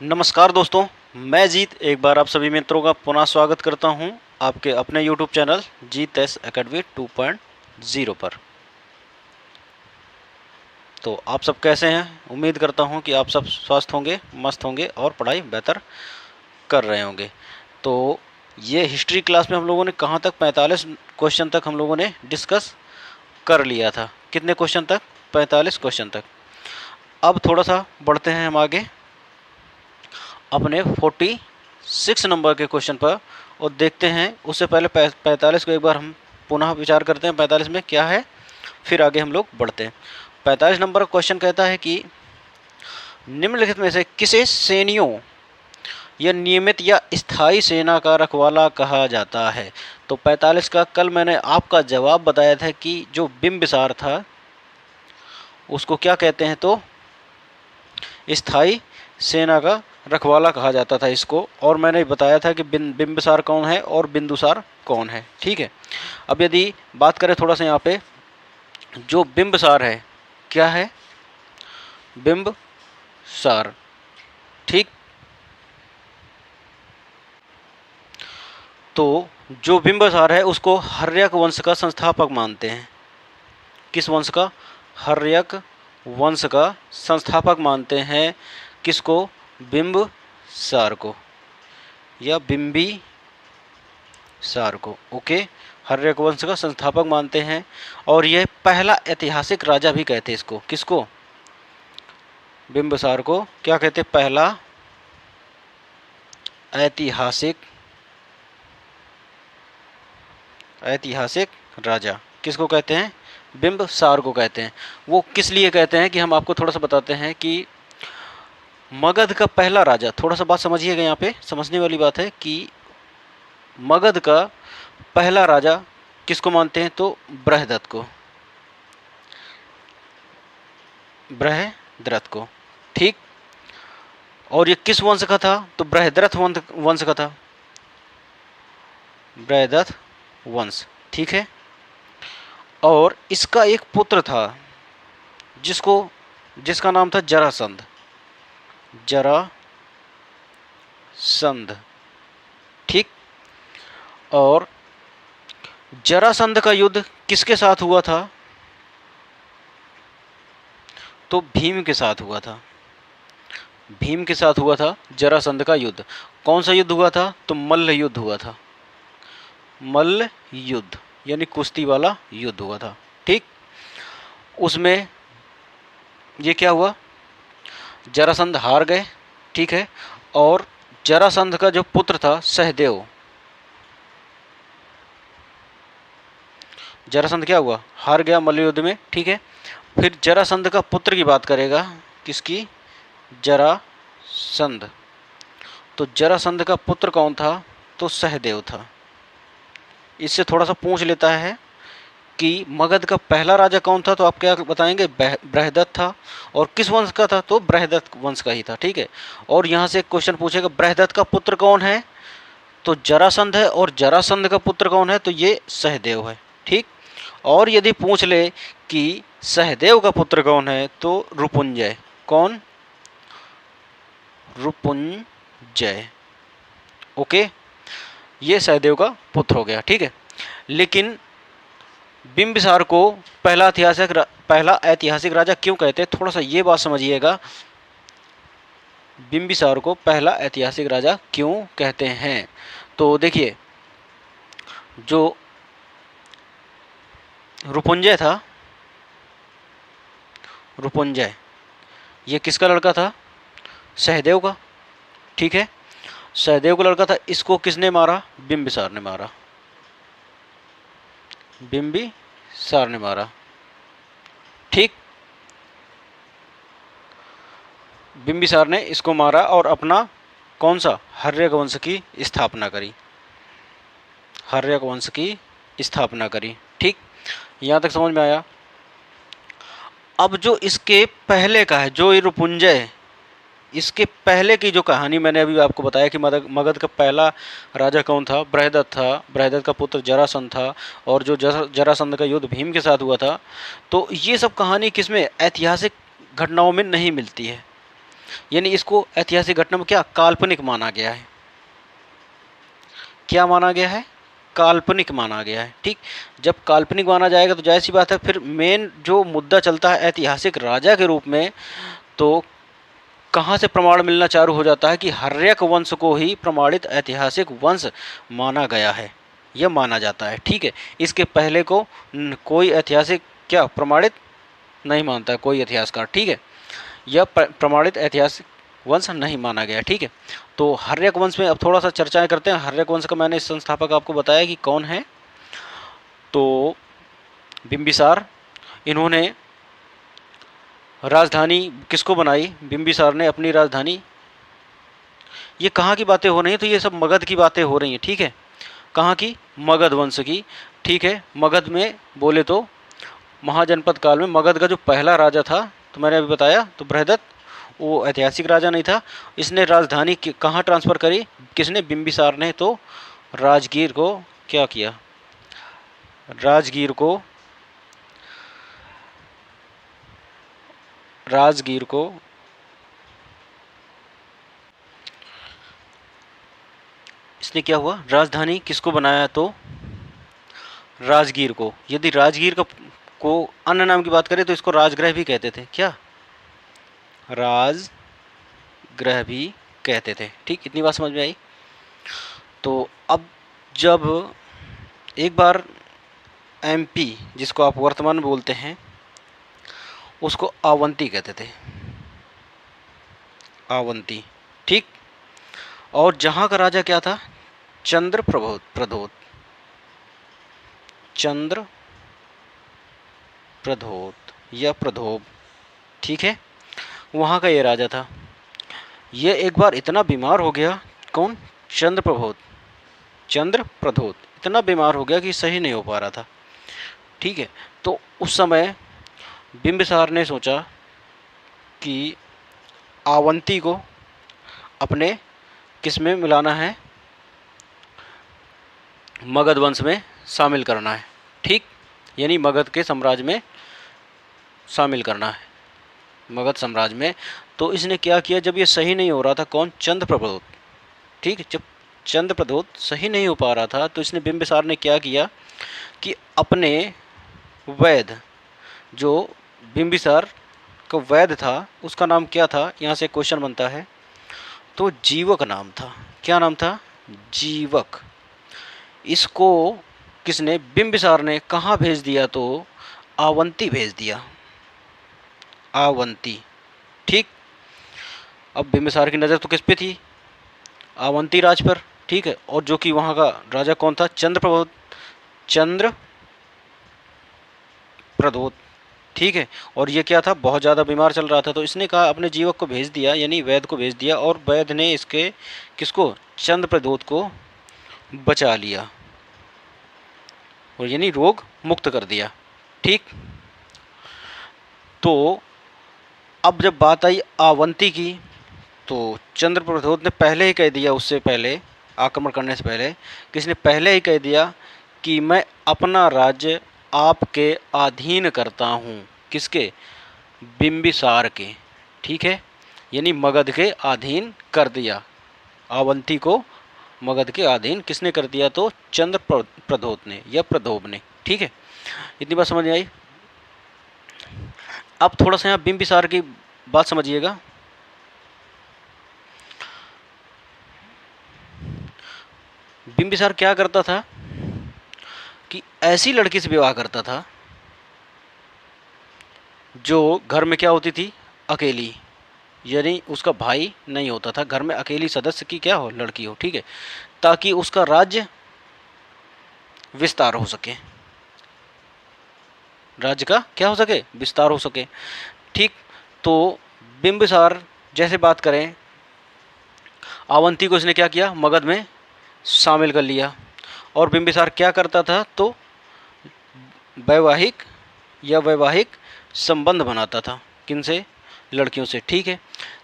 नमस्कार दोस्तों, मैं जीत एक बार आप सभी मित्रों का पुनः स्वागत करता हूं आपके अपने YouTube चैनल जीत एस एकेडमी 2.0 पर। तो आप सब कैसे हैं? उम्मीद करता हूं कि आप सब स्वस्थ होंगे, मस्त होंगे और पढ़ाई बेहतर कर रहे होंगे। तो ये हिस्ट्री क्लास में हम लोगों ने कहाँ तक 45 क्वेश्चन तक हम लोगों ने डिस्कस कर लिया था। कितने क्वेश्चन तक? 45 क्वेश्चन तक। अब थोड़ा सा बढ़ते हैं हम आगे अपने 46 नंबर के क्वेश्चन पर और देखते हैं। उससे पहले 45 को एक बार हम पुनः विचार करते हैं 45 में क्या है, फिर आगे हम लोग बढ़ते हैं। 45 नंबर का क्वेश्चन कहता है कि निम्नलिखित में से किसे सैनियों या नियमित या स्थायी सेना का रखवाला कहा जाता है। तो 45 का कल मैंने आपका जवाब बताया था कि जो बिंबिसार था उसको क्या कहते हैं, तो स्थायी सेना का रखवाला कहा जाता था इसको। और मैंने बताया था कि बिंबिसार कौन है और बिंदुसार कौन है। ठीक है, अब यदि बात करें थोड़ा सा यहाँ पे, जो बिंबिसार है क्या है? बिंबिसार। ठीक, तो जो बिंबिसार है उसको हर्यक वंश का संस्थापक मानते हैं। किस वंश का? हर्यक वंश का संस्थापक मानते हैं। किसको? बिंबिसार को या बिंबिसार को। ओके, हर्यक वंश का संस्थापक मानते हैं और यह पहला ऐतिहासिक राजा भी कहते हैं इसको। किसको? बिंबिसार को क्या कहते? पहला ऐतिहासिक राजा किसको कहते हैं? बिंबिसार को कहते हैं। वो किस लिए कहते हैं कि हम आपको थोड़ा सा बताते हैं कि मगध का पहला राजा, थोड़ा सा बात समझिएगा, यहाँ पे समझने वाली बात है कि मगध का पहला राजा किसको मानते हैं? तो बृहदत्त को, बृहद्रथ को। ठीक, और ये किस वंश का था? तो बृहद्रथ वंश का था, बृहद्रथ वंश। ठीक है, और इसका एक पुत्र था जिसका नाम था जरासंध। जरासंध। ठीक, और जरासंध का युद्ध किसके साथ हुआ था? तो भीम के साथ हुआ था। भीम के साथ हुआ था जरासंध का युद्ध। कौन सा युद्ध हुआ था? तो मल्ल युद्ध हुआ था। मल्ल युद्ध यानी कुश्ती वाला युद्ध हुआ था। ठीक, उसमें ये क्या हुआ? जरासंध हार गए। ठीक है, और जरासंध का जो पुत्र था सहदेव, जरासंध क्या हुआ? हार गया मल्ल युद्ध में। ठीक है, फिर जरासंध का पुत्र की बात करेगा। किसकी? जरासंध। तो जरासंध का पुत्र कौन था? तो सहदेव था। इससे थोड़ा सा पूछ लेता है कि मगध का पहला राजा कौन था? तो आप क्या बताएंगे? बृहदत्त था। और किस वंश का था? तो बृहदत्त वंश का ही था। ठीक है, और यहाँ से एक क्वेश्चन पूछेगा बृहदत्त का पुत्र कौन है? तो जरासंध है। और जरासंध का पुत्र कौन है? तो ये सहदेव है। ठीक, और यदि पूछ ले कि सहदेव का पुत्र कौन है? तो रुपुंजय। कौन? रुपुंजय। ओके, ये सहदेव का पुत्र हो गया। ठीक है, लेकिन बिंबिसार को पहला ऐतिहासिक राजा क्यों कहते हैं? थोड़ा सा ये बात समझिएगा, बिंबिसार को पहला ऐतिहासिक राजा क्यों कहते हैं। तो देखिए, जो रुपुंजय था, रुपुंजय ये किसका लड़का था? सहदेव का। ठीक है, सहदेव का लड़का था। इसको किसने मारा? बिंबिसार ने मारा। बिंबिसार ने मारा। ठीक, बिंबिसार ने इसको मारा और अपना कौन सा? हर्यक वंश की स्थापना करी। हर्यक वंश की स्थापना करी। ठीक, यहाँ तक समझ में आया। अब जो इसके पहले का है, जो ये रुपुंजय, इसके पहले की जो कहानी मैंने अभी आपको बताया कि मगध का पहला राजा कौन था? बृहदत्त था। बृहदत्त का पुत्र जरासंध था, और जो जरासंध का युद्ध भीम के साथ हुआ था। तो ये सब कहानी किसमें? ऐतिहासिक घटनाओं में नहीं मिलती है। यानी इसको ऐतिहासिक घटना में क्या काल्पनिक माना गया है। क्या माना गया है? काल्पनिक माना गया है। ठीक, जब काल्पनिक माना जाएगा तो जाहिर सी बात है फिर मेन जो मुद्दा चलता है ऐतिहासिक राजा के रूप में, तो कहाँ से प्रमाण मिलना चालू हो जाता है कि हर्यक वंश को ही प्रमाणित ऐतिहासिक वंश माना गया है, यह माना जाता है। ठीक है, इसके पहले को कोई ऐतिहासिक क्या प्रमाणित नहीं मानता है कोई इतिहासकार। ठीक है, यह प्रमाणित ऐतिहासिक वंश नहीं माना गया। ठीक है, तो हर्यक वंश में अब थोड़ा सा चर्चाएं करते हैं। हर्यक वंश का मैंने संस्थापक आपको बताया कि कौन है, तो बिंबिसार। इन्होंने राजधानी किसको बनाई? बिंबिसार ने अपनी राजधानी। ये कहाँ की बातें हो रही हैं? तो ये सब मगध की बातें हो रही हैं। ठीक है, कहाँ की? मगध वंश की। ठीक है, मगध में बोले तो महाजनपद काल में मगध का जो पहला राजा था, तो मैंने अभी बताया, तो बृहदत्त, वो ऐतिहासिक राजा नहीं था। इसने राजधानी कहाँ ट्रांसफ़र करी? किसने? बिंबिसार ने। तो राजगीर को क्या किया? राजगीर को इसने क्या हुआ? राजधानी किसको बनाया? तो राजगीर को। यदि राजगीर को अन्य नाम की बात करें तो इसको राजगृह भी कहते थे। क्या? राजगृह भी कहते थे। ठीक, इतनी बात समझ में आई। तो अब जब एक बार एमपी, जिसको आप वर्तमान में बोलते हैं, उसको आवंती कहते थे, आवंती। ठीक, और जहाँ का राजा क्या था? चंद्र प्रधोत, चंद्र प्रधोत या प्रधोब। ठीक है, वहाँ का ये राजा था। ये एक बार इतना बीमार हो गया। कौन? चंद्र प्रधोत इतना बीमार हो गया कि सही नहीं हो पा रहा था। ठीक है, तो उस समय बिंबिसार ने सोचा कि आवंती को अपने किस में मिलाना है? मगध वंश में शामिल करना है। ठीक, यानी मगध के साम्राज्य में शामिल करना है, मगध साम्राज्य में। तो इसने क्या किया, जब ये सही नहीं हो रहा था, कौन? चंद्र प्रधोत। ठीक, जब चंद्र प्रधोत सही नहीं हो पा रहा था तो इसने बिंबिसार ने क्या किया कि अपने वैद्य, जो बिंबिसार का वैद्य था, उसका नाम क्या था? यहाँ से क्वेश्चन बनता है। तो जीवक नाम था। क्या नाम था? जीवक। इसको किसने? बिंबिसार ने। कहाँ भेज दिया? तो आवंती भेज दिया, आवंती। ठीक, अब बिंबिसार की नज़र तो किस पे थी? आवंती राज पर। ठीक है, और जो कि वहाँ का राजा कौन था? चंद्र प्रधोत। ठीक है, और ये क्या था? बहुत ज़्यादा बीमार चल रहा था। तो इसने कहा, अपने जीवक को भेज दिया, यानी वैद्य को भेज दिया, और वैद्य ने इसके किसको? चंद्र प्रधोत को बचा लिया, और यानी रोग मुक्त कर दिया। ठीक, तो अब जब बात आई आवंती की, तो चंद्र प्रधोत ने पहले ही कह दिया, उससे पहले आक्रमण करने से पहले किसने पहले ही कह दिया कि मैं अपना राज्य आपके अधीन करता हूँ। किसके? बिंबिसार के। ठीक है, यानी मगध के अधीन कर दिया। आवंती को मगध के अधीन किसने कर दिया? तो चंद्र प्रधोत ने या प्रधोब ने। ठीक है, इतनी बात समझ में आई। अब थोड़ा सा यहाँ बिंबिसार की बात समझिएगा। बिंबिसार क्या करता था कि ऐसी लड़की से विवाह करता था जो घर में क्या होती थी? अकेली, यानी उसका भाई नहीं होता था, घर में अकेली सदस्य की क्या हो? लड़की हो। ठीक है, ताकि उसका राज्य विस्तार हो सके, राज्य का क्या हो सके? विस्तार हो सके। ठीक, तो बिंबिसार जैसे बात करें, आवंती को इसने क्या किया? मगध में शामिल कर लिया। और बिंबिसार क्या करता था? तो वैवाहिक संबंध बनाता था। किनसे? लड़कियों से। ठीक है,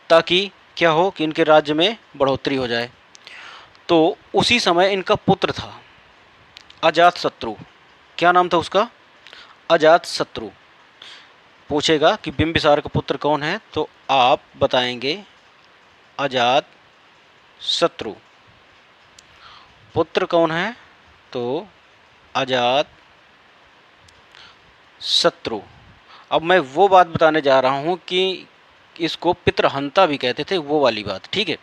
ताकि क्या हो कि इनके राज्य में बढ़ोतरी हो जाए। तो उसी समय इनका पुत्र था अजातशत्रु। क्या नाम था उसका? अजातशत्रु। पूछेगा कि बिंबिसार का पुत्र कौन है, तो आप बताएंगे अजात शत्रु। पुत्र कौन है? तो अजात शत्रु। अब मैं वो बात बताने जा रहा हूँ कि इसको पितृहंता भी कहते थे, वो वाली बात, ठीक है।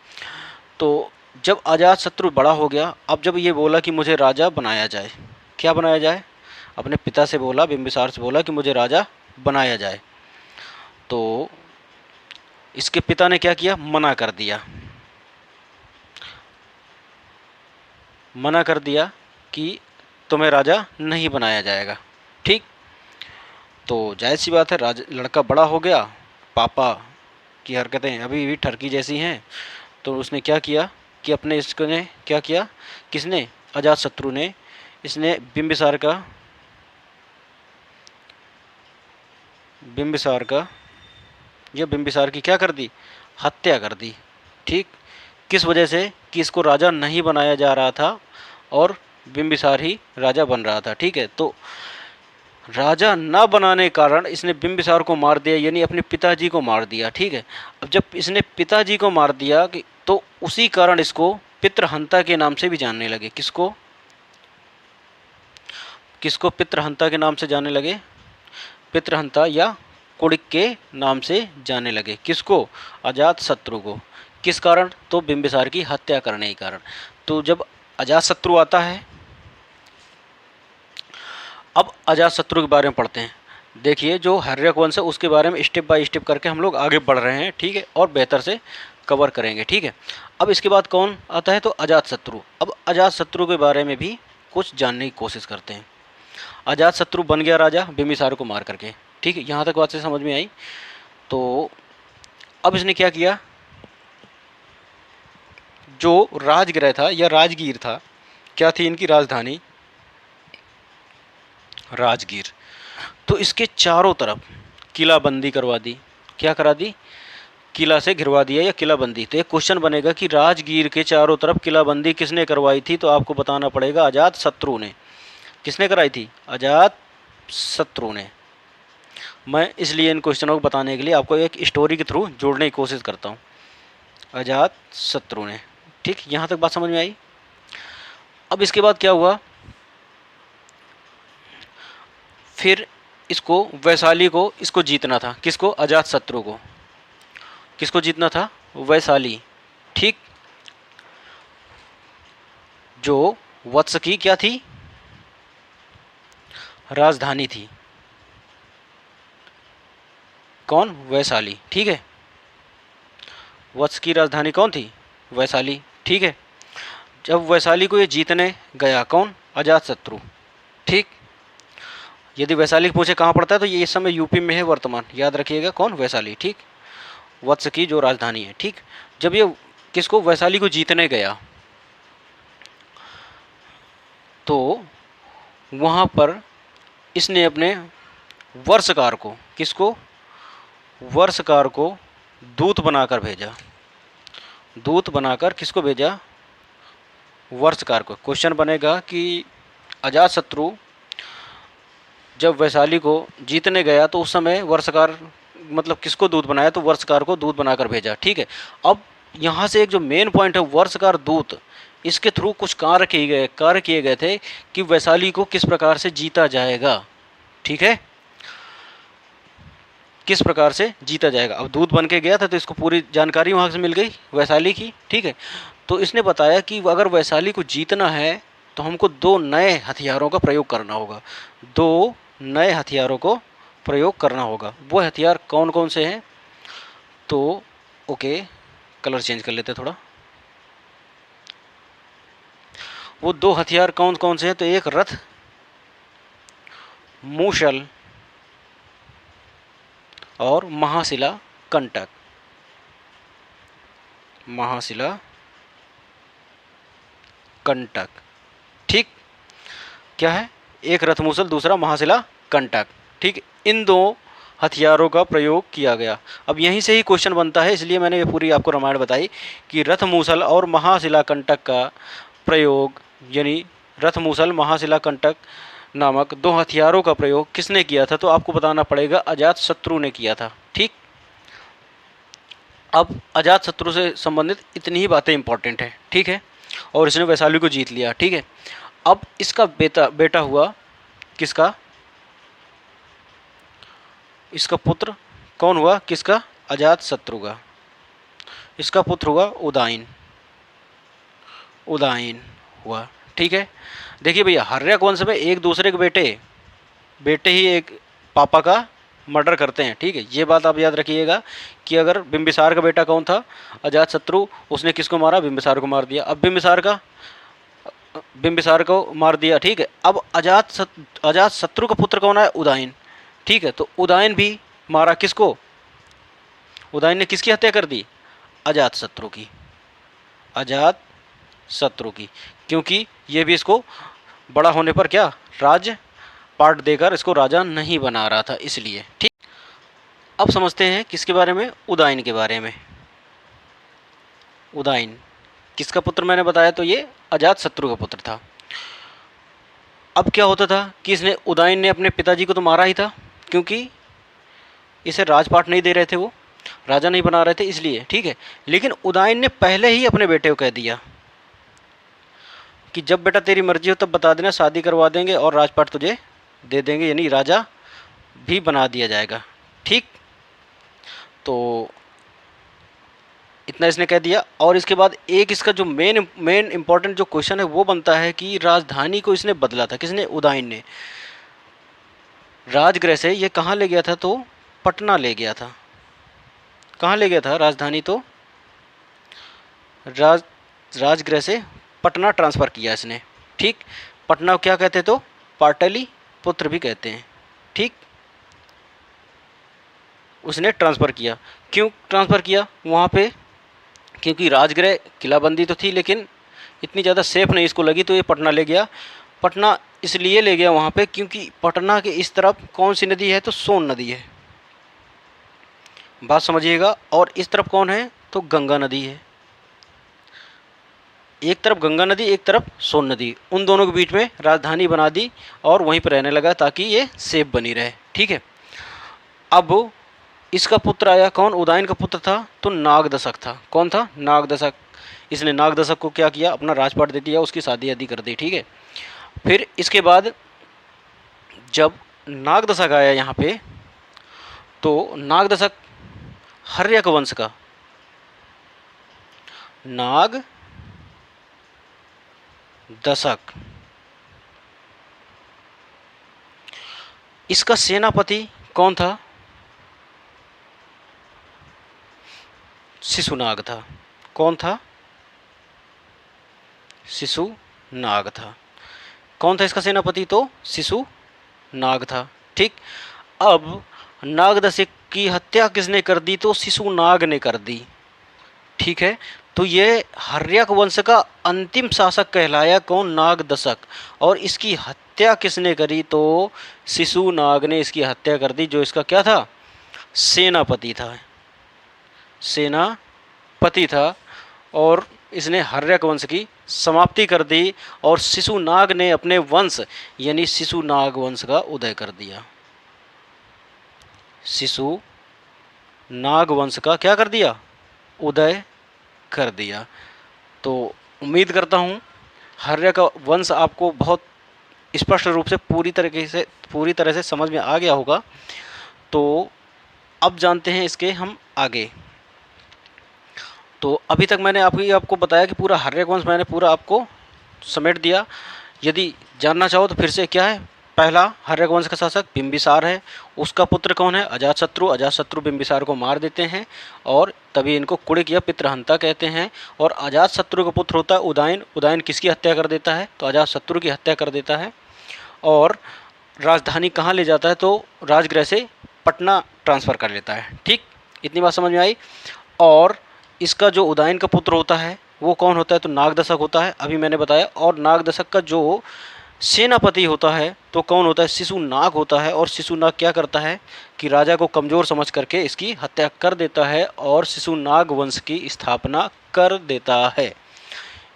तो जब अजात शत्रु बड़ा हो गया, अब जब ये बोला कि मुझे राजा बनाया जाए, क्या बनाया जाए? अपने पिता से बोला, बिंबिसार से बोला कि मुझे राजा बनाया जाए। तो इसके पिता ने क्या किया? मना कर दिया। मना कर दिया कि तुम्हें राजा नहीं बनाया जाएगा, ठीक। तो जायज़ सी बात है, राजा लड़का बड़ा हो गया, पापा की हरकतें अभी भी ठरकी जैसी हैं। तो उसने क्या किया कि अपने इसने क्या किया, किसने? अजातशत्रु ने। इसने बिंबिसार की क्या कर दी? हत्या कर दी, ठीक। किस वजह से? कि इसको राजा नहीं बनाया जा रहा था और बिंबिसार ही राजा बन रहा था, ठीक है। तो राजा न बनाने के कारण इसने बिंबिसार को मार दिया, यानी अपने पिताजी को मार दिया, ठीक है। अब जब इसने पिताजी को मार दिया कि तो उसी कारण इसको पितृहंता के नाम से भी जानने लगे। किसको पितृहंता के नाम से जानने लगे? पितृहंता या कुड़िक के नाम से जानने लगे। किसको? अजातशत्रु को। किस कारण? तो बिंबिसार की हत्या करने के कारण। तो जब अजातशत्रु आता है, अब अजातशत्रु के बारे में पढ़ते हैं। देखिए, जो हर्यक वंश है उसके बारे में स्टेप बाय स्टेप करके हम लोग आगे बढ़ रहे हैं, ठीक है, और बेहतर से कवर करेंगे, ठीक है। अब इसके बाद कौन आता है? तो अजातशत्रु। अब अजातशत्रु के बारे में भी कुछ जानने की कोशिश करते हैं। अजातशत्रु बन गया राजा बिंबिसार को मार करके, ठीक है। यहाँ तक बात से समझ में आई। तो अब इसने क्या किया? जो राजगृह था या राजगीर था, क्या थी इनकी राजधानी? राजगीर। तो इसके चारों तरफ किलाबंदी करवा दी। क्या करा दी? किला से घिरवा दिया या किलाबंदी। तो एक क्वेश्चन बनेगा कि राजगीर के चारों तरफ किलाबंदी किसने करवाई थी? तो आपको बताना पड़ेगा अजातशत्रु ने। किसने कराई थी? अजातशत्रु ने। मैं इसलिए इन क्वेश्चनों को बताने के लिए आपको एक स्टोरी के थ्रू जोड़ने की कोशिश करता हूँ। अजातशत्रु ने, ठीक। यहाँ तक बात समझ में आई। अब इसके बाद क्या हुआ? फिर इसको वैशाली को इसको जीतना था। किसको? अजातशत्रु को। किसको जीतना था? वैशाली, ठीक। जो वत्स की क्या थी? राजधानी थी। कौन? वैशाली, ठीक है। वत्स की राजधानी कौन थी? वैशाली, ठीक है। जब वैशाली को ये जीतने गया, कौन? अजातशत्रु, ठीक। यदि वैशाली पूछे कहाँ पड़ता है तो ये इस समय यूपी में है वर्तमान, याद रखिएगा। कौन? वैशाली, ठीक। वत्स की जो राजधानी है, ठीक। जब ये किसको? वैशाली को जीतने गया, तो वहाँ पर इसने अपने वर्षकार को, किसको? वर्षकार को दूत बनाकर भेजा। दूत बनाकर किसको भेजा? वर्षकार को। क्वेश्चन बनेगा कि अजातशत्रु जब वैशाली को जीतने गया तो उस समय वर्षकार मतलब किसको दूत बनाया? तो वर्षकार को दूत बनाकर भेजा, ठीक है। अब यहाँ से एक जो मेन पॉइंट है वर्षकार दूत, इसके थ्रू कुछ कार्य किए गए थे कि वैशाली को किस प्रकार से जीता जाएगा, ठीक है। किस प्रकार से जीता जाएगा। अब दूत बन के गया था तो इसको पूरी जानकारी वहाँ से मिल गई वैशाली की, ठीक है। तो इसने बताया कि अगर वैशाली को जीतना है तो हमको 2 नए हथियारों का प्रयोग करना होगा। 2 नए हथियारों को प्रयोग करना होगा। वो हथियार कौन कौन से हैं? तो ओके, कलर चेंज कर लेते हैं थोड़ा। वो 2 हथियार कौन कौन से हैं? तो एक रथ मूसल और महाशिला कंटक। महाशिला कंटक, ठीक। क्या है? एक रथ मूसल, दूसरा महाशिला कंटक, ठीक। इन 2 हथियारों का प्रयोग किया गया। अब यहीं से ही क्वेश्चन बनता है, इसलिए मैंने ये पूरी आपको रामायण बताई कि रथ मूसल और महाशिला कंटक का प्रयोग, यानी रथ मूसल महाशिला कंटक नामक 2 हथियारों का प्रयोग किसने किया था? तो आपको बताना पड़ेगा अजातशत्रु ने किया था, ठीक। अब अजातशत्रु से संबंधित इतनी ही बातें इंपॉर्टेंट है, ठीक है। और इसने वैशाली को जीत लिया, ठीक है। अब इसका बेटा हुआ किसका, इसका पुत्र कौन हुआ, किसका, अजातशत्रु का। इसका पुत्र हुआ उदायन, उदायन हुआ, ठीक है। देखिए भैया, हर्यक वंश में एक दूसरे के बेटे ही एक पापा का मर्डर करते हैं, ठीक है। ये बात आप याद रखिएगा कि अगर बिंबिसार का बेटा कौन था, अजातशत्रु, उसने किसको मारा, बिंबिसार को मार दिया। अब बिंबिसार को मार दिया, ठीक है। अब अजातशत्रु का पुत्र कौन है, उदायन, ठीक है। तो उदायन भी मारा किसको, उदायन ने किसकी हत्या कर दी, अजातशत्रु की, अजातशत्रु की, क्योंकि ये भी इसको बड़ा होने पर क्या, राज पाट देकर इसको राजा नहीं बना रहा था, इसलिए, ठीक। अब समझते हैं किसके बारे में, उदायन के बारे में। उदायन किसका पुत्र मैंने बताया, तो ये अजातशत्रु का पुत्र था। अब क्या होता था कि इसने, उदायन ने अपने पिताजी को तो मारा ही था, क्योंकि इसे राजपाट नहीं दे रहे थे, वो राजा नहीं बना रहे थे, इसलिए, ठीक है। लेकिन उदायन ने पहले ही अपने बेटे को कह दिया कि जब बेटा तेरी मर्जी हो तब बता देना, शादी करवा देंगे और राजपाट तुझे दे देंगे, यानी राजा भी बना दिया जाएगा, ठीक। तो इतना इसने कह दिया। और इसके बाद एक इसका जो मेन इंपॉर्टेंट जो क्वेश्चन है वो बनता है कि राजधानी को इसने बदला था, किसने, उदायन ने। राजगृह से ये कहाँ ले गया था, तो पटना ले गया था। कहाँ ले गया था राजधानी, तो राजगृह से पटना ट्रांसफ़र किया इसने, ठीक। पटना को क्या कहते, तो पाटली पुत्र भी कहते हैं, ठीक। उसने ट्रांसफ़र किया, क्यों ट्रांसफ़र किया वहाँ पे, क्योंकि राजगृह किलाबंदी तो थी लेकिन इतनी ज़्यादा सेफ नहीं इसको लगी, तो ये पटना ले गया। पटना इसलिए ले गया वहाँ पे क्योंकि पटना के इस तरफ कौन सी नदी है, तो सोन नदी है, बात समझिएगा। और इस तरफ कौन है, तो गंगा नदी है। एक तरफ गंगा नदी, एक तरफ सोन नदी, उन दोनों के बीच में राजधानी बना दी और वहीं पर रहने लगा ताकि ये सेफ बनी रहे, ठीक है। अब इसका पुत्र आया कौन, उदायन का पुत्र था तो नागदशक था। कौन था, नागदशक। इसने नागदशक को क्या किया, अपना राजपाट दे दिया, उसकी शादी आदि कर दी, ठीक है। फिर इसके बाद जब नागदशक आया यहाँ पे, तो नागदशक हर्यक वंश का, नागदशक, इसका सेनापति कौन था, शिशुनाग था। कौन था, शिशुनाग था। कौन था इसका सेनापति, तो शिशुनाग था, ठीक। अब नागदशक की हत्या किसने कर दी, तो शिशुनाग ने कर दी, ठीक है। तो ये हर्यक वंश का अंतिम शासक कहलाया कौन, नागदशक। और इसकी हत्या किसने करी, तो शिशुनाग ने इसकी हत्या कर दी, जो इसका क्या था, सेनापति था, सेनापति था। और इसने हर्यक वंश की समाप्ति कर दी और शिशुनाग ने अपने वंश यानी शिशुनाग वंश का उदय कर दिया। शिशुनाग वंश का क्या कर दिया, उदय कर दिया। तो उम्मीद करता हूँ हर्यक वंश आपको बहुत स्पष्ट रूप से पूरी तरह से समझ में आ गया होगा। तो अब जानते हैं इसके हम आगे। तो अभी तक मैंने आपको बताया कि पूरा हर्यक वंश मैंने पूरा आपको समेट दिया। यदि जानना चाहो तो फिर से क्या है, पहला हर्यक वंश का शासक बिंबिसार है, उसका पुत्र कौन है, अजातशत्रु। अजातशत्रु बिंबिसार को मार देते हैं और तभी इनको कुड़िक या पितृहंता कहते हैं। और अजातशत्रु का पुत्र होता है उदायन। उदायन किसकी हत्या कर देता है, तो अजातशत्रु की हत्या कर देता है। और राजधानी कहाँ ले जाता है, तो राजगृह से पटना ट्रांसफ़र कर लेता है, ठीक। इतनी बात समझ में आई। और इसका जो उदायन का पुत्र होता है वो कौन होता है, तो नागदशक होता है, अभी मैंने बताया। और नागदशक का जो सेनापति होता है तो कौन होता है, शिशुनाग होता है। और शिशुनाग क्या करता है कि राजा को कमज़ोर समझ करके इसकी हत्या कर देता है और शिशुनाग वंश की स्थापना कर देता है।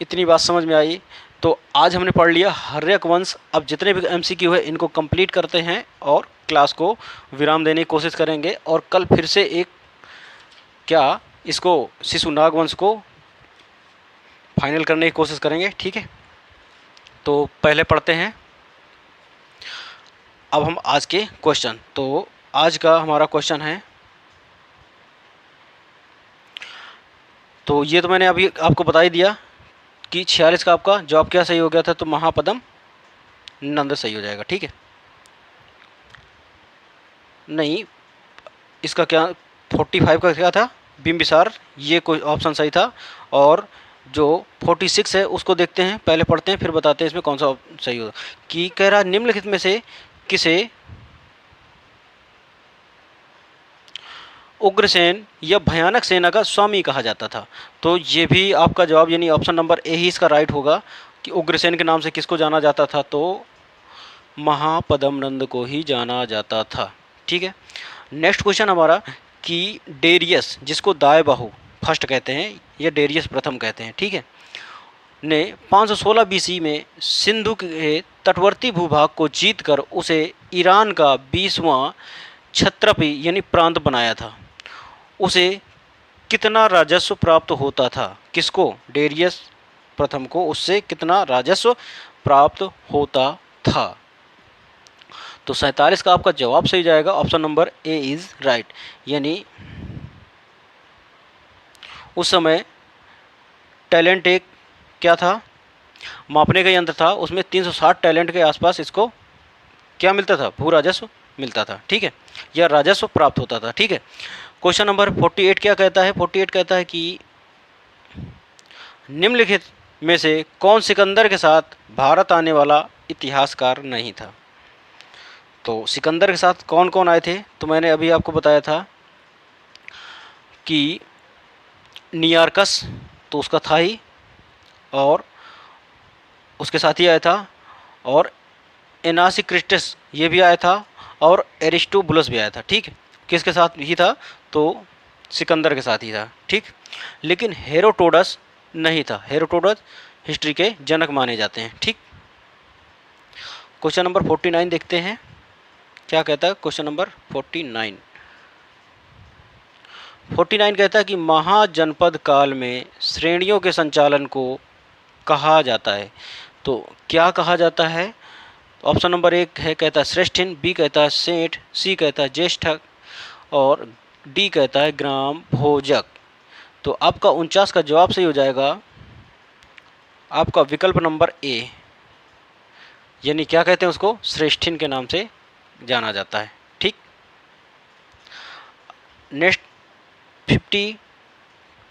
इतनी बात समझ में आई। तो आज हमने पढ़ लिया हर्यक वंश। अब जितने भी MCQ है इनको कंप्लीट करते हैं और क्लास को विराम देने की कोशिश करेंगे। और कल फिर से एक क्या इसको शिशु नागवंश को फाइनल करने की कोशिश करेंगे। ठीक है, तो पहले पढ़ते हैं अब हम आज के क्वेश्चन। तो आज का हमारा क्वेश्चन है, तो ये तो मैंने अभी आपको बता ही दिया कि 46 का आपका जवाब क्या सही हो गया था, तो महापदम नंद सही हो जाएगा। ठीक है, नहीं इसका क्या 45 का क्या था, बिंबिसार, ये कोई ऑप्शन सही था। और जो 46 है उसको देखते हैं, पहले पढ़ते हैं फिर बताते हैं इसमें कौन सा सही होगा। कि कह रहा निम्नलिखित में से किसे उग्रसेन या भयानक सेना का स्वामी कहा जाता था। तो ये भी आपका जवाब यानी ऑप्शन नंबर ए ही इसका राइट होगा कि उग्रसेन के नाम से किसको जाना जाता था, तो महापदम नंद को ही जाना जाता था। ठीक है, नेक्स्ट क्वेश्चन हमारा कि डेरियस, जिसको दाएं बाहु फर्स्ट कहते हैं या डेरियस प्रथम कहते हैं, ठीक है, ने 516 बीसी में सिंधु के तटवर्ती भूभाग को जीतकर उसे ईरान का 20वां क्षत्रपी यानी प्रांत बनाया था। उसे कितना राजस्व प्राप्त होता था, किसको, डेरियस प्रथम को उससे कितना राजस्व प्राप्त होता था। तो 47 का आपका जवाब सही जाएगा, option number A is right. यानी उस समय टैलेंट एक क्या था, मापने का यंत्र था, उसमें 360 टैलेंट के आसपास इसको क्या मिलता था, भू राजस्व मिलता था। ठीक है, या राजस्व प्राप्त होता था। ठीक है, क्वेश्चन नंबर 48 क्या कहता है, 48 कहता है कि निम्नलिखित में से कौन सिकंदर के साथ भारत आने वाला इतिहासकार नहीं था। तो सिकंदर के साथ कौन कौन आए थे, तो मैंने अभी आपको बताया था कि नियार्कस तो उसका था ही, और उसके साथ ही आया था, और एनासिक्रिस्टस ये भी आया था, और एरिस्टोबुलस भी आया था। ठीक है, किसके साथ ही था, तो सिकंदर के साथ ही था। ठीक, लेकिन हेरोडोटस नहीं था, हेरोडोटस हिस्ट्री के जनक माने जाते हैं। ठीक, क्वेश्चन नंबर 49 देखते हैं क्या कहता है। क्वेश्चन नंबर 49 कहता है कि महाजनपद काल में श्रेणियों के संचालन को कहा जाता है। तो क्या कहा जाता है, ऑप्शन नंबर एक है कहता है श्रेष्ठिन, बी कहता है सेठ, सी कहता है ज्येष्ठक, और डी कहता है ग्राम भोजक। तो आपका 49 का जवाब सही हो जाएगा आपका विकल्प नंबर ए, यानी क्या कहते हैं उसको, श्रेष्ठिन के नाम से जाना जाता है। ठीक, नेक्स्ट 50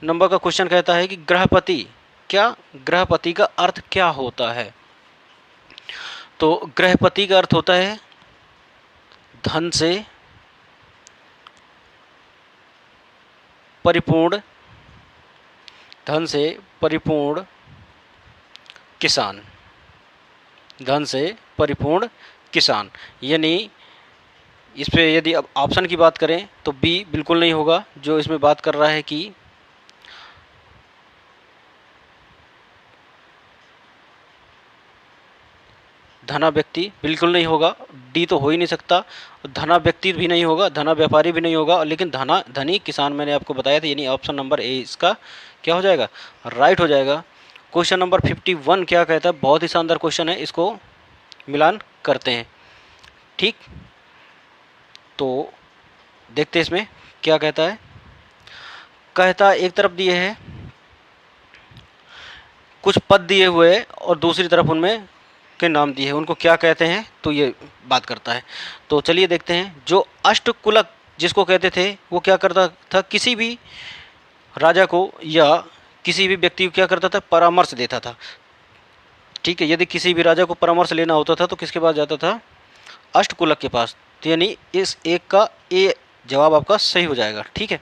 नंबर का क्वेश्चन कहता है कि ग्रहपति, क्या ग्रहपति का अर्थ क्या होता है। तो ग्रहपति का अर्थ होता है धन से परिपूर्ण, धन से परिपूर्ण किसान, धन से परिपूर्ण किसान। यानी इस पे यदि अब ऑप्शन की बात करें तो बी बिल्कुल नहीं होगा, जो इसमें बात कर रहा है कि धना व्यक्ति बिल्कुल नहीं होगा, डी तो हो ही नहीं सकता, धना व्यक्ति भी नहीं होगा, धना व्यापारी भी नहीं होगा, लेकिन धना धनी किसान मैंने आपको बताया था, यानी ऑप्शन नंबर ए इसका क्या हो जाएगा, राइट हो जाएगा। क्वेश्चन नंबर 51 क्या कहता है, बहुत ही शानदार क्वेश्चन है, इसको मिलान करते हैं। ठीक, तो देखते हैं इसमें क्या कहता है। कहता है एक तरफ दिए हैं कुछ पद दिए हुए और दूसरी तरफ उनमें के नाम दिए हैं, उनको क्या कहते हैं, तो ये बात करता है। तो चलिए देखते हैं। जो अष्टकुलक जिसको कहते थे वो क्या करता था, किसी भी राजा को या किसी भी व्यक्ति को क्या करता था, परामर्श देता था। ठीक है, यदि किसी भी राजा को परामर्श लेना होता था तो किसके पास जाता था, अष्टकुलक के पास। तो यानी इस एक का ए जवाब आपका सही हो जाएगा। ठीक है,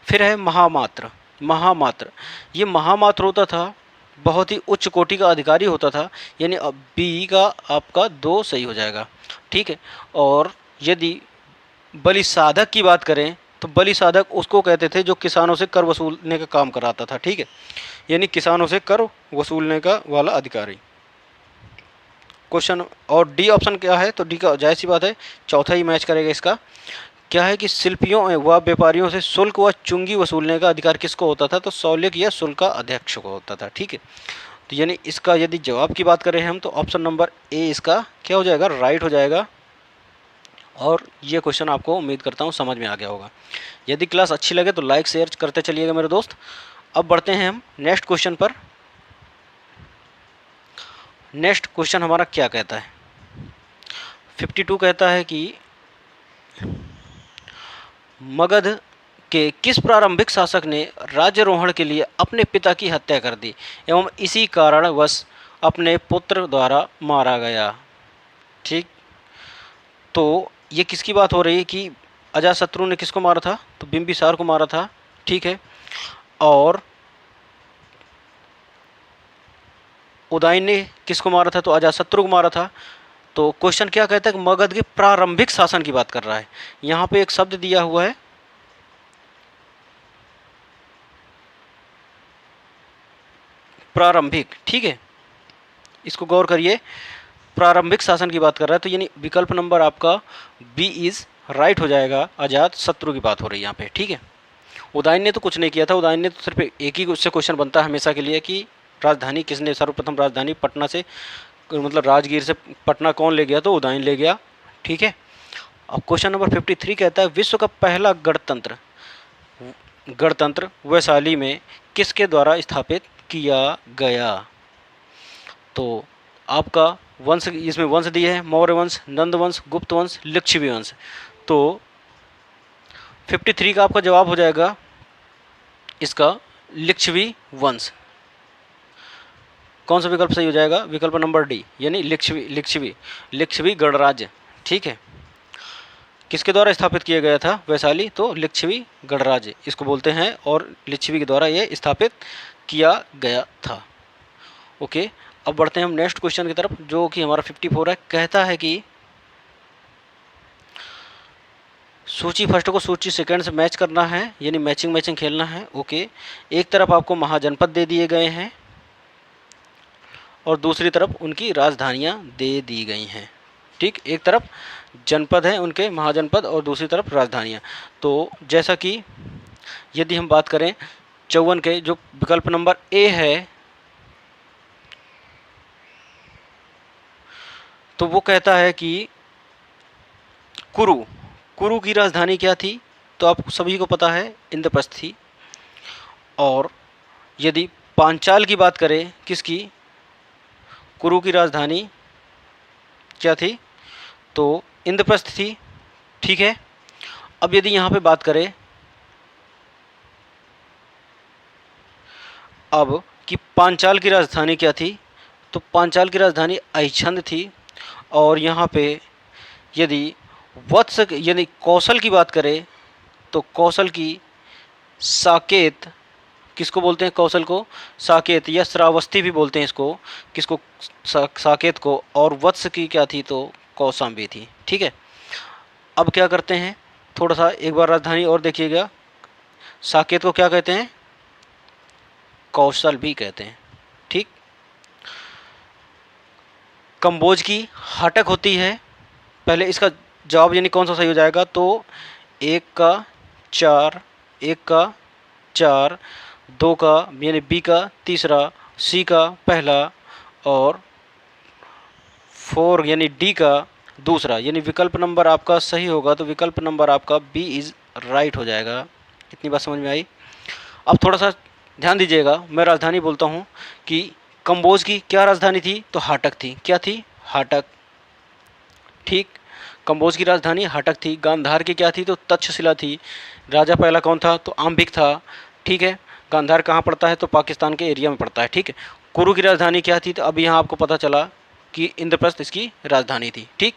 फिर है महामात्र। महामात्र, ये महामात्र होता था बहुत ही उच्च कोटि का अधिकारी होता था, यानी अब बी का आपका 2 सही हो जाएगा। ठीक है, और यदि बलि साधक की बात करें तो बलि साधक उसको कहते थे जो किसानों से कर वसूलने का काम कराता था। ठीक है, यानी किसानों से कर वसूलने का वाला अधिकारी। क्वेश्चन और डी ऑप्शन क्या है, तो डी का जायज़ सी बात है, चौथा ही मैच करेगा इसका क्या है कि शिल्पियों व व्यापारियों से शुल्क व चुंगी वसूलने का अधिकार किसको होता था? तो सौलिक या शुल्क का अध्यक्ष को होता था। ठीक है, तो यानी इसका यदि जवाब की बात करें हम तो ऑप्शन नंबर ए इसका क्या हो जाएगा? राइट हो जाएगा। और ये क्वेश्चन आपको उम्मीद करता हूँ समझ में आ गया होगा। यदि क्लास अच्छी लगे तो लाइक शेयर करते चलिएगा मेरे दोस्त। अब बढ़ते हैं हम नेक्स्ट क्वेश्चन पर। नेक्स्ट क्वेश्चन हमारा क्या कहता है? 52 कहता है कि मगध के किस प्रारंभिक शासक ने राज्यारोहण के लिए अपने पिता की हत्या कर दी एवं इसी कारणवश अपने पुत्र द्वारा मारा गया? ठीक, तो ये किसकी बात हो रही है कि अजातशत्रु ने किसको मारा था? तो बिंबिसार को मारा था। ठीक है, और उदयन ने किसको मारा था? तो अजातशत्रु को मारा था। तो क्वेश्चन क्या कहता है कि मगध के प्रारंभिक शासन की बात कर रहा है। यहाँ पे एक शब्द दिया हुआ है प्रारंभिक। ठीक है, इसको गौर करिए, प्रारंभिक शासन की बात कर रहा है, तो यानी विकल्प नंबर आपका बी इज राइट हो जाएगा। अजातशत्रु की बात हो रही है यहाँ पे। ठीक है, उदयन ने तो कुछ नहीं किया था। उदयन ने तो सिर्फ एक ही उससे क्वेश्चन बनता है हमेशा के लिए कि राजधानी किसने, सर्वप्रथम राजधानी पटना से, मतलब राजगीर से पटना कौन ले गया? तो उदयन ले गया। ठीक है, अब क्वेश्चन नंबर 53 कहता है विश्व का पहला गणतंत्र वैशाली में किसके द्वारा स्थापित किया गया? तो आपका वंश, इसमें वंश दिए हैं मौर्य वंश, नंद वंश, गुप्त वंश, लिच्छवी वंश। तो 53 का आपका जवाब हो जाएगा इसका लिच्छवी वंश। कौन सा विकल्प सही हो जाएगा? विकल्प नंबर डी, यानी लिच्छवी गणराज्य। ठीक है, किसके द्वारा स्थापित किया गया था वैशाली? तो लिच्छवी गणराज्य इसको बोलते हैं, और लिच्छवी के द्वारा यह स्थापित किया गया था। ओके, अब बढ़ते हैं हम नेक्स्ट क्वेश्चन की तरफ, जो कि हमारा 54 है। कहता है कि सूची फर्स्ट को सूची सेकंड से मैच करना है, यानी मैचिंग खेलना है। ओके, एक तरफ आपको महाजनपद दे दिए गए हैं और दूसरी तरफ उनकी राजधानियां दे दी गई हैं। ठीक, एक तरफ जनपद है उनके महाजनपद और दूसरी तरफ राजधानियां। तो जैसा कि यदि हम बात करें 54 के, जो विकल्प नंबर ए है, तो वो कहता है कि कुरु की राजधानी क्या थी? तो आप सभी को पता है इंद्रप्रस्थ थी। और यदि पांचाल की बात करें, किसकी? कुरु की राजधानी क्या थी? तो इंद्रप्रस्थ थी। ठीक है, अब यदि यहाँ पे बात करें अब कि पांचाल की राजधानी क्या थी? तो पांचाल की राजधानी अहिछंद थी। और यहाँ पे यदि वत्स यानी कौशल की बात करें तो कौशल की साकेत, किसको बोलते हैं? कौशल को साकेत या श्रावस्ती भी बोलते हैं इसको, किसको? साकेत को। और वत्स की क्या थी? तो कौशाम्बी थी। ठीक है, अब क्या करते हैं, थोड़ा सा एक बार राजधानी और देखिएगा। साकेत को क्या कहते हैं? कौशल भी कहते हैं। ठीक, कंबोज की हटक होती है। पहले इसका जवाब यानी कौन सा सही हो जाएगा? तो 1 का 4, 1 का 4, 2 का यानी बी का तीसरा, सी का पहला, और 4 यानी डी का दूसरा, यानी विकल्प नंबर आपका सही होगा। तो विकल्प नंबर आपका बी इज राइट हो जाएगा। इतनी बात समझ में आई? अब थोड़ा सा ध्यान दीजिएगा, मैं राजधानी बोलता हूँ कि कंबोज की क्या राजधानी थी? तो हाटक थी। क्या थी? हाटक। ठीक, कंबोज की राजधानी हाटक थी। गांधार की क्या थी? तो तक्षशिला थी। राजा पहला कौन था? तो आम्बिक था। ठीक है, गांधार कहाँ पड़ता है? तो पाकिस्तान के एरिया में पड़ता है। ठीक है, कुरु की राजधानी क्या थी? तो अब यहाँ आपको पता चला कि इंद्रप्रस्थ इसकी राजधानी थी। ठीक,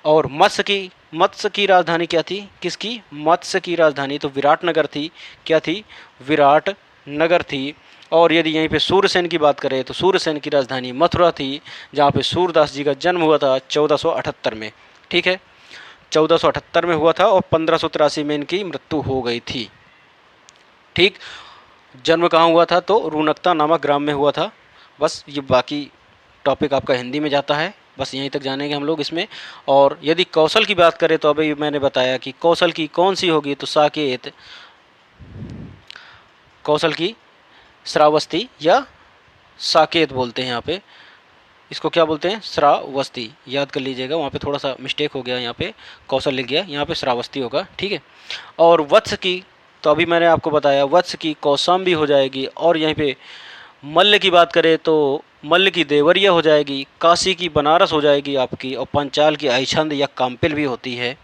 और मत्स्य की राजधानी क्या थी? किसकी? मत्स्य की राजधानी तो विराटनगर थी। क्या थी? विराटनगर थी। और यदि यहीं पे सूर्यसेन की बात करें तो सूर्यसेन की राजधानी मथुरा थी, जहाँ पे सूरदास जी का जन्म हुआ था 1478 में। ठीक है, 1478 में हुआ था और 1583 में इनकी मृत्यु हो गई थी। ठीक, जन्म कहाँ हुआ था? तो रूनकता नामक ग्राम में हुआ था। बस ये बाकी टॉपिक आपका हिंदी में जाता है, बस यहीं तक जानेंगे हम लोग इसमें। और यदि कौशल की बात करें तो अभी मैंने बताया कि कौशल की कौन सी होगी, तो साकेत, कौशल की श्रावस्ती या साकेत बोलते हैं यहाँ पे, इसको क्या बोलते हैं, श्रावस्ती, याद कर लीजिएगा, वहाँ पे थोड़ा सा मिस्टेक हो गया, यहाँ पे कौशल लिख गया, यहाँ पे श्रावस्ती होगा, ठीक है। और वत्स की, तो अभी मैंने आपको बताया वत्स की कौशाम्बी हो जाएगी। और यहीं पे मल्ल की बात करें तो मल्ल की देवरिया हो जाएगी, काशी की बनारस हो जाएगी आपकी, और पंचाल की अहिछंद या काम्पिल भी होती है।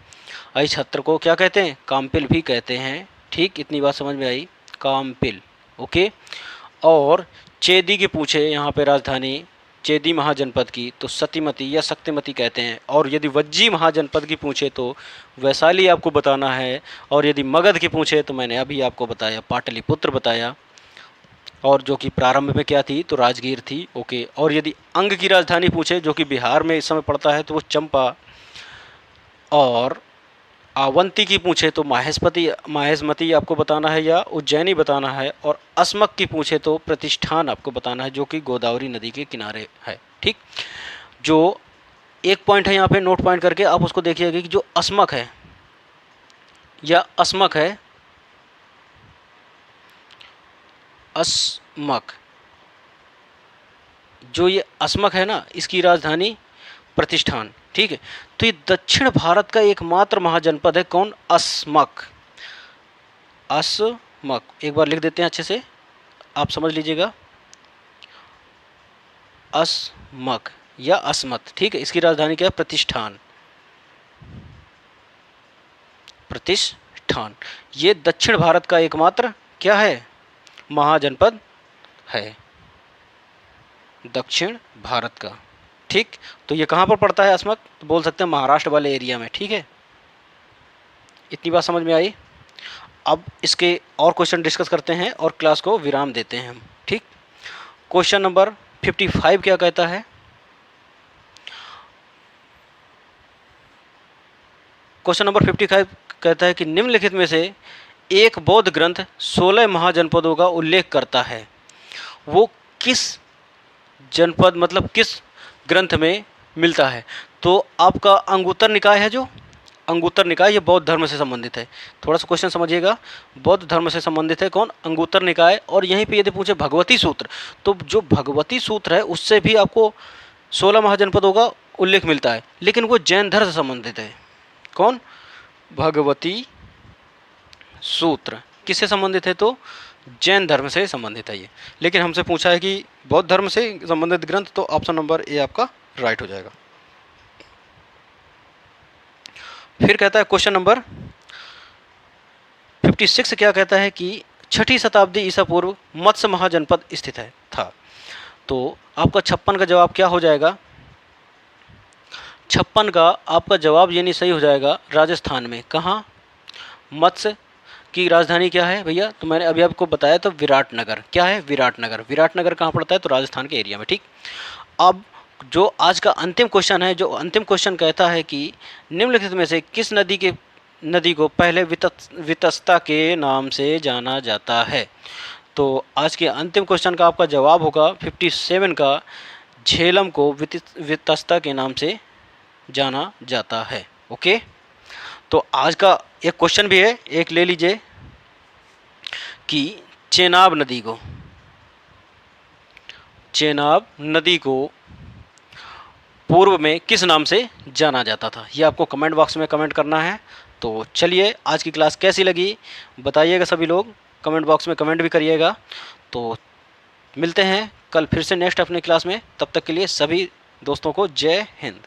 अहिछत्र को क्या कहते हैं, काम्पिल भी कहते हैं, ठीक, इतनी बात समझ में आई, काम्पिल, ओके। और चेदी की पूछे यहाँ पे राजधानी चेदी महाजनपद की, तो सतीमती या शक्तिमती कहते हैं। और यदि वज्जी महाजनपद की पूछे तो वैशाली आपको बताना है। और यदि मगध की पूछे तो मैंने अभी आपको बताया, पाटलिपुत्र बताया, और जो कि प्रारंभ में क्या थी, तो राजगीर थी, ओके। और यदि अंग की राजधानी पूछे, जो कि बिहार में इस समय पड़ता है, तो वो चंपा। और आवंती की पूछे तो माहेशमती आपको बताना है या उज्जैनी बताना है। और अस्मक की पूछे तो प्रतिष्ठान आपको बताना है, जो कि गोदावरी नदी के किनारे है, ठीक। जो एक पॉइंट है यहाँ पे नोट पॉइंट करके आप उसको देखिएगा कि जो अस्मक है या अस्मक है, अस्मक, जो ये अस्मक है ना, इसकी राजधानी प्रतिष्ठान, ठीक है। तो ये दक्षिण भारत का एकमात्र महाजनपद है, कौन, अस्मक, अस्मक, एक बार लिख देते हैं अच्छे से, आप समझ लीजिएगा, अस्मक या अस्मत, ठीक है। इसकी राजधानी क्या है, प्रतिष्ठान, प्रतिष्ठान। ये दक्षिण भारत का एकमात्र क्या है, महाजनपद है, दक्षिण भारत का, ठीक। तो ये कहाँ पर पड़ता है अस्मक, तो बोल सकते हैं महाराष्ट्र वाले एरिया में, ठीक है। इतनी बात समझ में आई। अब इसके और क्वेश्चन डिस्कस करते हैं और क्लास को विराम देते हैं हम, ठीक। क्वेश्चन नंबर 55 क्या कहता है, क्वेश्चन नंबर 55 कहता है कि निम्नलिखित में से एक बौद्ध ग्रंथ 16 महाजनपदों का उल्लेख करता है, वो किस जनपद, मतलब किस ग्रंथ में मिलता है। तो आपका अंगुत्तर निकाय है, जो अंगुत्तर निकाय, ये बौद्ध धर्म से संबंधित है। थोड़ा सा क्वेश्चन समझिएगा, बौद्ध धर्म से संबंधित है कौन, अंगुत्तर निकाय। और यहीं पे यदि पूछे भगवती सूत्र, तो जो भगवती सूत्र है उससे भी आपको 16 महाजनपदों का उल्लेख मिलता है, लेकिन वो जैन धर्म से संबंधित है। कौन, भगवती सूत्र किससे संबंधित है, तो जैन धर्म से संबंधित है ये। लेकिन हमसे पूछा है कि बौद्ध धर्म से संबंधित ग्रंथ, तो ऑप्शन नंबर ए आपका राइट हो जाएगा। फिर कहता है क्वेश्चन नंबर 56 क्या कहता है कि 6ठी शताब्दी ईसा पूर्व मत्स्य महाजनपद स्थित है था। तो आपका 56 का जवाब क्या हो जाएगा, 56 का आपका जवाब ये नहीं सही हो जाएगा, राजस्थान में। कहाँ, मत्स्य की राजधानी क्या है भैया, तो मैंने अभी आपको बताया, तो विराटनगर, क्या है, विराटनगर। विराटनगर कहाँ पड़ता है, तो राजस्थान के एरिया में, ठीक। अब जो आज का अंतिम क्वेश्चन है, जो अंतिम क्वेश्चन कहता है कि निम्नलिखित में से किस नदी को पहले वितस्ता के नाम से जाना जाता है। तो आज के अंतिम क्वेश्चन का आपका जवाब होगा 57 का, झेलम को वितस्ता के नाम से जाना जाता है, ओके। तो आज का एक क्वेश्चन भी है, एक ले लीजिए कि चेनाब नदी को पूर्व में किस नाम से जाना जाता था। ये आपको कमेंट बॉक्स में कमेंट करना है। तो चलिए, आज की क्लास कैसी लगी बताइएगा, सभी लोग कमेंट बॉक्स में कमेंट भी करिएगा। तो मिलते हैं कल फिर से नेक्स्ट अपनी क्लास में, तब तक के लिए सभी दोस्तों को जय हिंद।